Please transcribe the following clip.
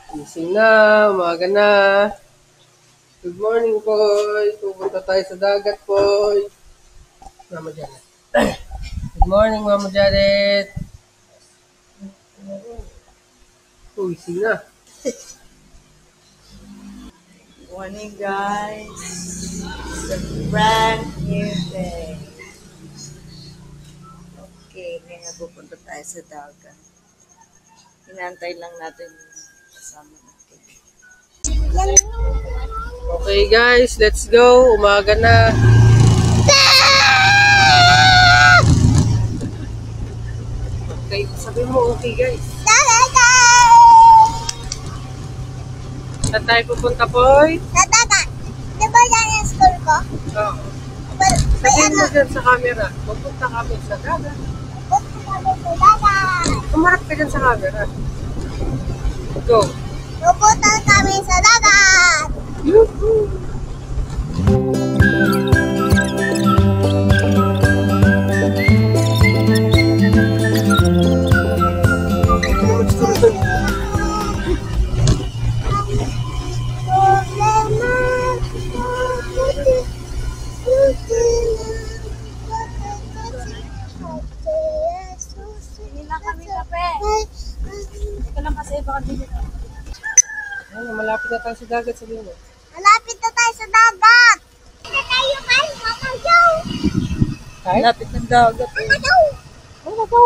Gising na, umaga na. Good morning, boy. Pupunta tayo sa dagat, boy. Mama Janet. Good morning, Mama Janet. Gising na. Morning, guys. It's a brand new day. Okay, ngayon pupunta tayo sa dagat. Hinantay lang natin yung kasama natin. Okay, guys. Let's go. Umaga na. Okay, sabihin mo okay, guys. Saan tayo pupunta, boy? Sa dagat. Di ba yan yung school ko? Oo. Sabihin mo dyan sa camera. Pupunta kami sa dagat. Punta kami sa dagat. Umarap ka dyan sa camera. Go. Pupunta kami sa dagat. Yoo-hoo! Hindi na kami kape. Ika lang kasi baka dito. Ay, malapit na tayo sa dagat, sabihin mo. Malapit na tayo sa dagat. Na tayo guys, mamayaw. Kahit? Lapit ng dagat. Mamayaw. Ano ba?